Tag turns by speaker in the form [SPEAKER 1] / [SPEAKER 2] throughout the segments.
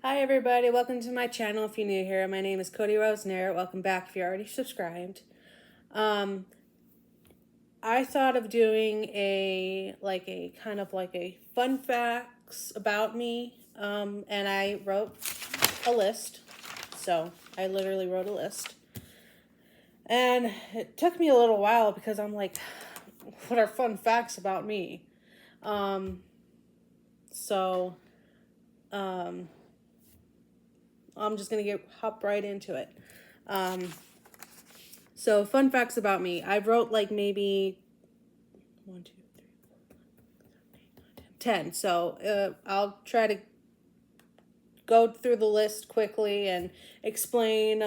[SPEAKER 1] Hi everybody, welcome to my channel if you're new here. My name is Cody Rose Nair. Welcome back if you're already subscribed. I thought of doing a kind of like a fun facts about me, and I wrote a list. So I literally wrote a list. And it took me a little while because I'm like, what are fun facts about me? So I'm just gonna hop right into it. So fun facts about me. I wrote like maybe 1, 2, 3, 4, 5, 6, 7, 8, 9, 10. 10. So I'll try to go through the list quickly and explain,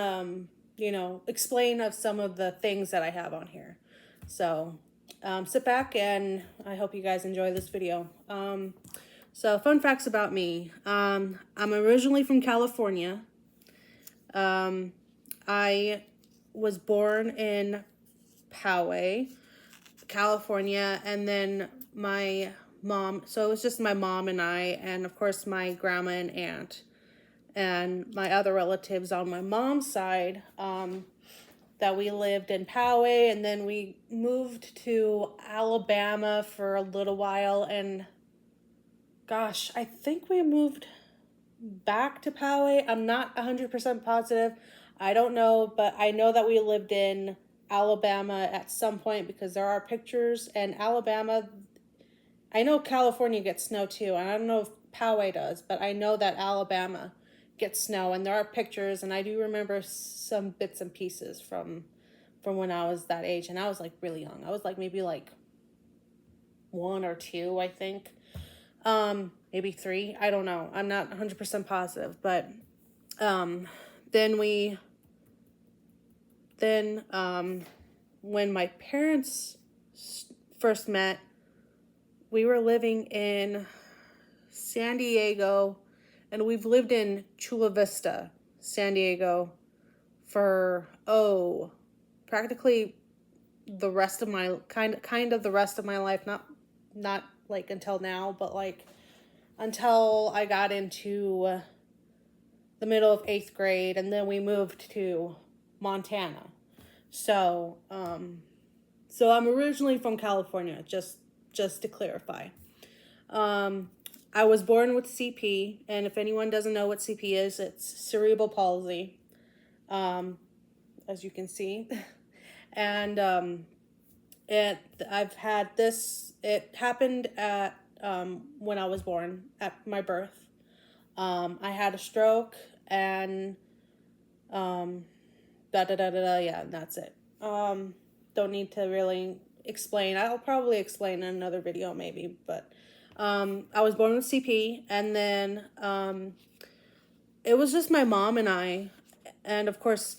[SPEAKER 1] explain of some of the things that I have on here. So sit back and I hope you guys enjoy this video. So fun facts about me. I'm originally from California. I was born in Poway, California, and then my mom, so it was just my mom and I, and of course my grandma and aunt, and my other relatives on my mom's side, that we lived in Poway, and then we moved to Alabama for a little while, and gosh, I think we moved back to Poway. I'm not 100% positive. I don't know, but I know that we lived in Alabama at some point because there are pictures, and Alabama, I know California gets snow too, and I don't know if Poway does, but I know that Alabama gets snow, and there are pictures, and I do remember some bits and pieces from when I was that age, and I was like really young. I was like maybe like 1 or 2, I think. Maybe 3, I don't know. I'm not 100% positive, but when my parents first met, we were living in San Diego, and we've lived in Chula Vista, San Diego for practically the rest of my kind of the rest of my life, not like until now, but like until I got into the middle of 8th grade, and then we moved to Montana. So I'm originally from California, just to clarify. I was born with CP, and if anyone doesn't know what CP is, it's cerebral palsy, as you can see. And I've had this, it happened at when I was born, at my birth. I had a stroke, and yeah, that's it. Don't need to really explain. I'll probably explain in another video maybe, but I was born with CP, and then it was just my mom and I, and of course,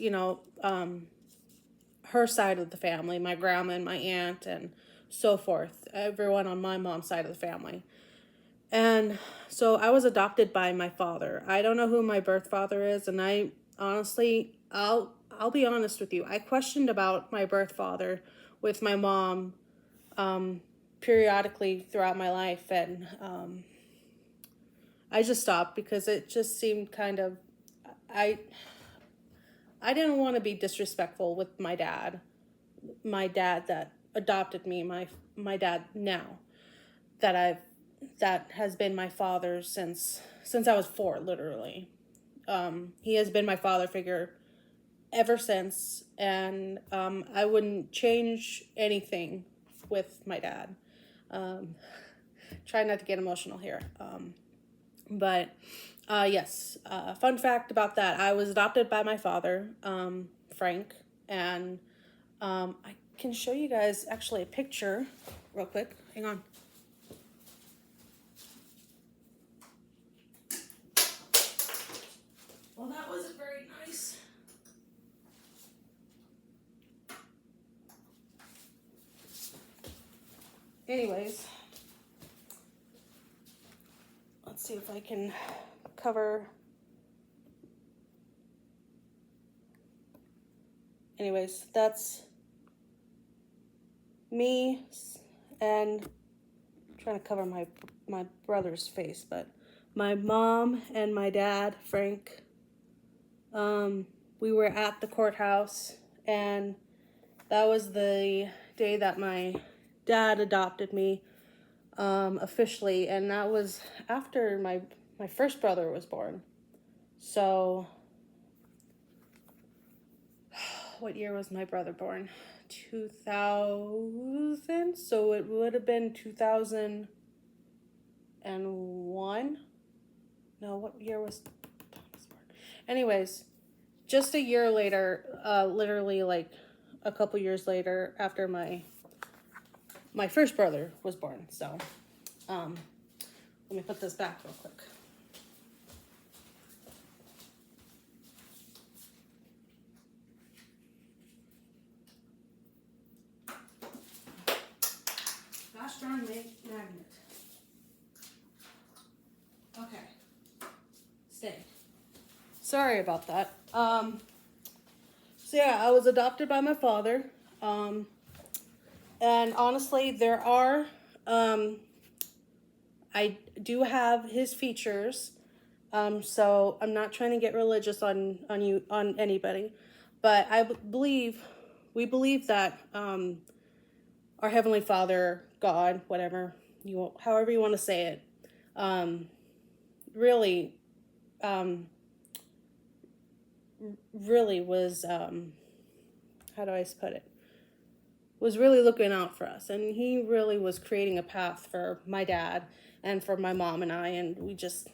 [SPEAKER 1] her side of the family, my grandma and my aunt and so forth, everyone on my mom's side of the family. And so I was adopted by my father. I don't know who my birth father is, and I honestly, I'll be honest with you. I questioned about my birth father with my mom periodically throughout my life, and I just stopped because it just seemed kind of, I didn't want to be disrespectful with my dad that adopted me, my dad now, that has been my father since I was 4, literally. He has been my father figure ever since, and I wouldn't change anything with my dad. Try not to get emotional here. But yes, fun fact about that, I was adopted by my father, Frank, and I can show you guys actually a picture real quick. Hang on. Well, that wasn't very nice. Anyways, let's see if I can cover. Anyways, that's me, and I'm trying to cover my brother's face, but my mom and my dad, Frank, we were at the courthouse, and that was the day that my dad adopted me officially, and that was after my first brother was born. So, what year was my brother born? 2000, so it would have been 2001. No, what year was Thomas born? Anyways, just a year later, literally like a couple years later after my first brother was born. So, let me put this back real quick. Gosh darn magnet. Okay. Stay. Sorry about that. So yeah, I was adopted by my father. And honestly, there are, I do have his features. So I'm not trying to get religious on anybody, but we believe that, our Heavenly Father, God, whatever however you want to say it, really, really was, how do I put it? Was really looking out for us, and he really was creating a path for my dad and for my mom and I, and we just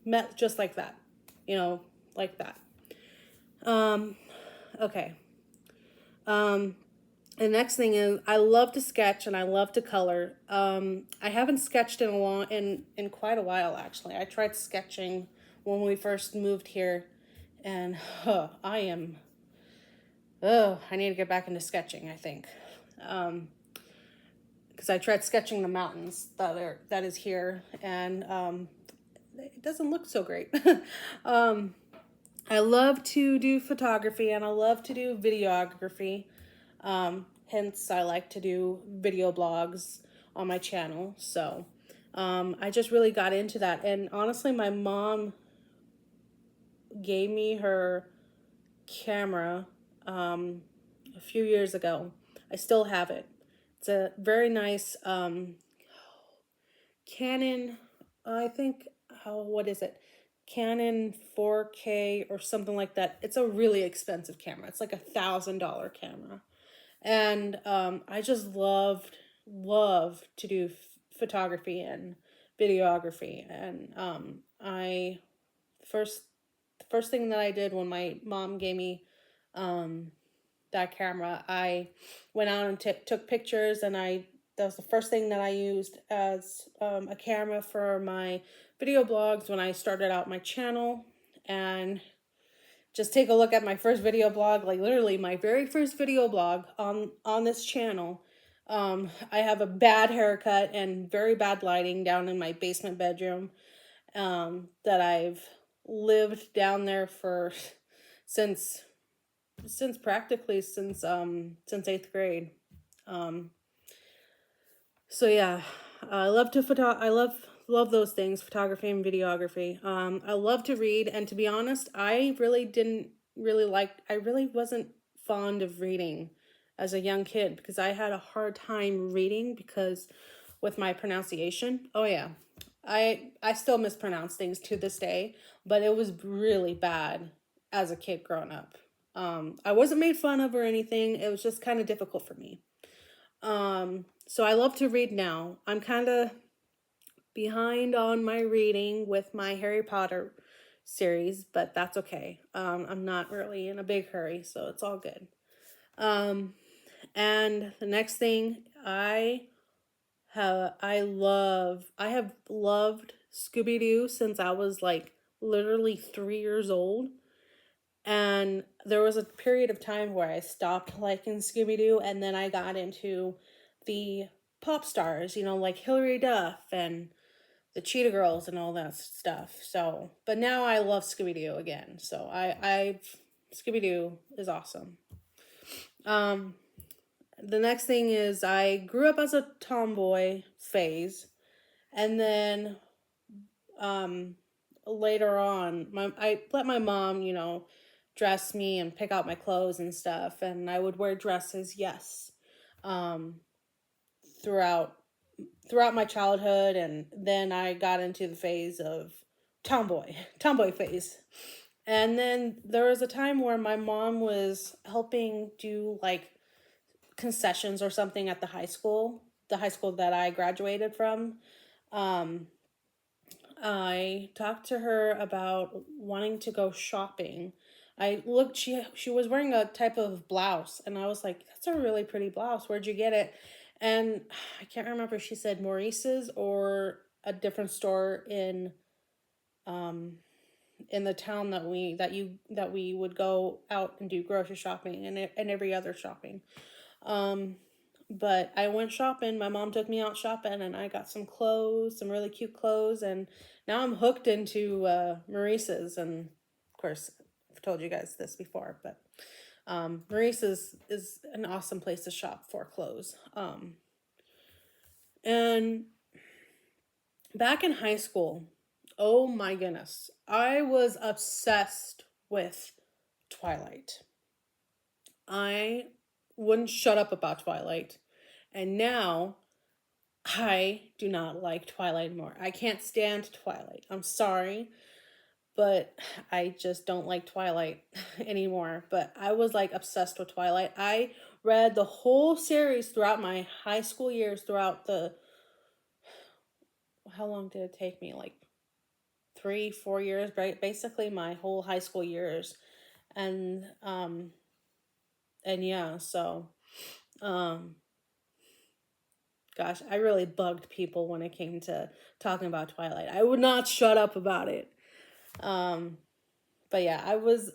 [SPEAKER 1] met just like that, like that. Okay. The next thing is I love to sketch and I love to color. I haven't sketched in quite a while, actually. I tried sketching when we first moved here, and I need to get back into sketching, I think. Because I tried sketching the mountains that is here, and it doesn't look so great. I love to do photography and I love to do videography. Hence, I like to do video blogs on my channel. So I just really got into that. And honestly, my mom gave me her camera a few years ago. I still have it. It's a very nice Canon, I think, what is it? Canon 4K or something like that. It's a really expensive camera. It's like $1,000 camera. And I just love to do photography and videography. And the first thing that I did when my mom gave me that camera, I went out and took pictures, and that was the first thing that I used as a camera for my video blogs when I started out my channel. And just take a look at my first video blog, like literally my very first video blog on this channel. I have a bad haircut and very bad lighting down in my basement bedroom, that I've lived down there since practically since 8th grade. So yeah, I love I love those things, photography and videography. I love to read, and to be honest, I really wasn't fond of reading as a young kid because I had a hard time reading because with my pronunciation. Oh yeah. I still mispronounce things to this day, but it was really bad as a kid growing up. I wasn't made fun of or anything. It was just kind of difficult for me. So I love to read now. I'm kind of behind on my reading with my Harry Potter series, but that's okay. I'm not really in a big hurry, so it's all good. And the next thing I have loved Scooby-Doo since I was like literally 3 years old. And there was a period of time where I stopped liking Scooby-Doo, and then I got into the pop stars, like Hilary Duff and the Cheetah Girls and all that stuff. So, but now I love Scooby-Doo again. So Scooby-Doo is awesome. The next thing is I grew up as a tomboy phase, and then later on, I let my mom, dress me and pick out my clothes and stuff, and I would wear dresses, yes, um, throughout my childhood, and then I got into the phase of tomboy phase. And then there was a time where my mom was helping do like concessions or something at the high school that I graduated from. Um, I talked to her about wanting to go shopping. I looked, she was wearing a type of blouse, and I was like, that's a really pretty blouse. Where'd you get it? And I can't remember if she said Maurice's or a different store um in the town that we would go out and do grocery shopping and every other shopping. Um but I went shopping. My mom took me out shopping, and I got some clothes, some really cute clothes, and now I'm hooked into Maurice's. And of course, I've told you guys this before, but Maurice's is an awesome place to shop for clothes. And back in high school, oh my goodness, I was obsessed with Twilight. I wouldn't shut up about Twilight. And now I do not like Twilight anymore. I can't stand Twilight. I'm sorry, but I just don't like Twilight anymore. But I was like obsessed with Twilight. I read the whole series throughout my high school years, throughout how long did it take me? Like 3-4 years, right? Basically my whole high school years. And yeah, so um gosh, I really bugged people when it came to talking about Twilight. I would not shut up about it. Um, but yeah, I was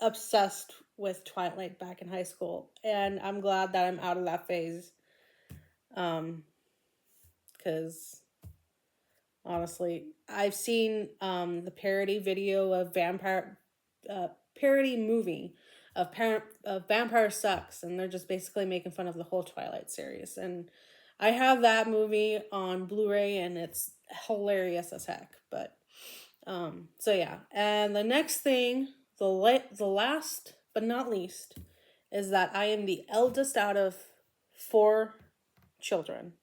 [SPEAKER 1] obsessed with Twilight back in high school, and I'm glad that I'm out of that phase. Because honestly, I've seen the parody video of parody movie of Vampire Sucks, and they're just basically making fun of the whole Twilight series. And I have that movie on Blu-ray, and it's hilarious as heck. But so yeah, and the next thing, the last but not least, is that I am the eldest out of 4 children.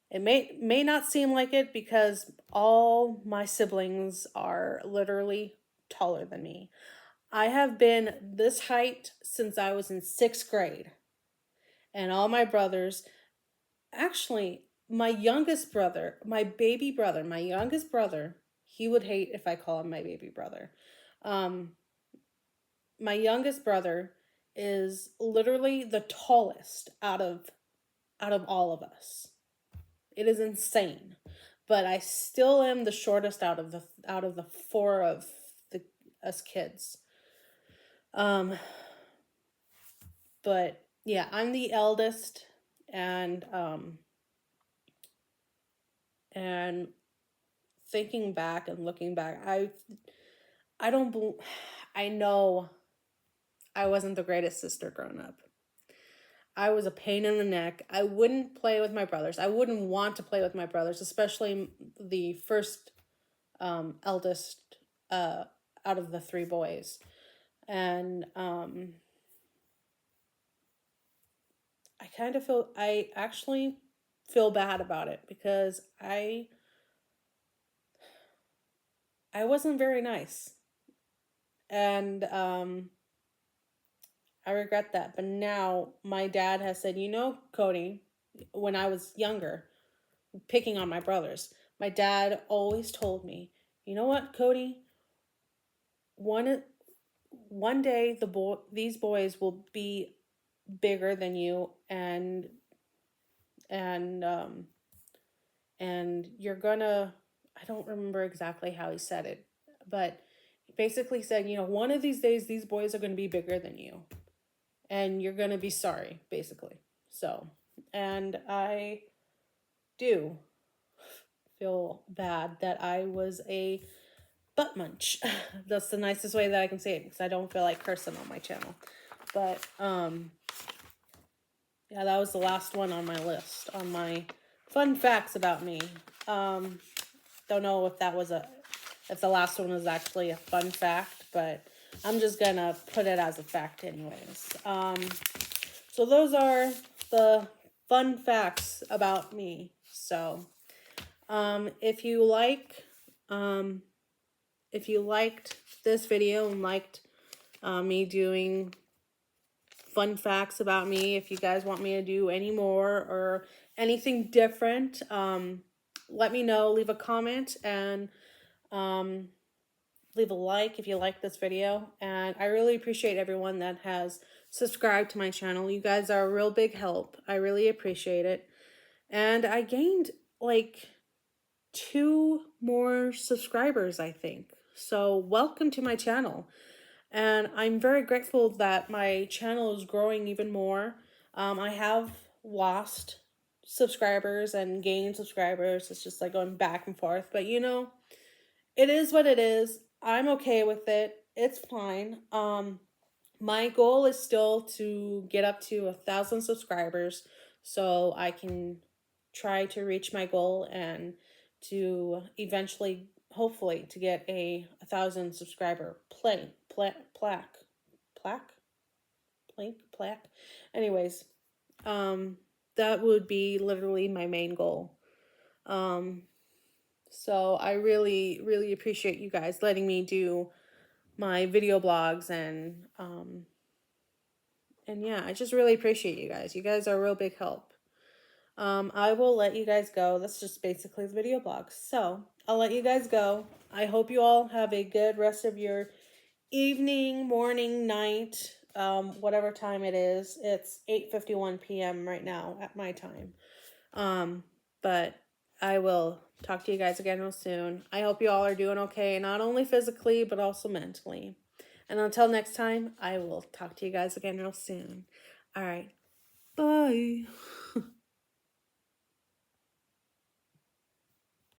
[SPEAKER 1] It may not seem like it because all my siblings are literally taller than me. I have been this height since I was in 6th grade. And all my brothers, actually, my youngest brother, my youngest brother, he would hate if I call him my baby brother. Um, my youngest brother is literally the tallest out of all of us. It is insane. But I still am the shortest out of the 4 of us kids. But yeah, I'm the eldest, and and thinking back and looking back, I don't I know I wasn't the greatest sister growing up. I was a pain in the neck. I wouldn't play with my brothers. I wouldn't want to play with my brothers, especially the first eldest out of the 3 boys. And I actually feel bad about it because I wasn't very nice. And I regret that. But now my dad has said, Cody, when I was younger, picking on my brothers, my dad always told me, you know what, Cody, one day these boys will be bigger than you, and and you're gonna, I don't remember exactly how he said it, but he basically said, one of these days these boys are going to be bigger than you, and you're going to be sorry, basically. So, and I do feel bad that I was a butt munch. That's the nicest way that I can say it, because I don't feel like cursing on my channel. But yeah, that was the last one on my list, on my fun facts about me. don't know if if the last one was actually a fun fact, but I'm just gonna put it as a fact anyways. So those are the fun facts about me. So, if you liked this video and liked me doing fun facts about me, if you guys want me to do any more or anything different, let me know. Leave a comment and leave a like if you like this video. And I really appreciate everyone that has subscribed to my channel. You guys are a real big help. I really appreciate it. And I gained like 2 more subscribers, I think. So welcome to my channel. And I'm very grateful that my channel is growing even more. I have lost subscribers and gained subscribers. It's just like going back and forth. But you know, it is what it is. I'm okay with it. It's fine. My goal is still to get up to 1,000 subscribers so I can try to reach my goal and to eventually, hopefully, to get a 1,000 subscriber plaque. Anyways, that would be literally my main goal. So I really, really appreciate you guys letting me do my video blogs and yeah, I just really appreciate you guys. You guys are a real big help. I will let you guys go. That's just basically the video blog. So I'll let you guys go. I hope you all have a good rest of your evening, morning, night, whatever time it is. It's 8:51 p.m. right now at my time. But I will talk to you guys again real soon. I hope you all are doing okay, not only physically, but also mentally. And until next time, I will talk to you guys again real soon. All right. Bye.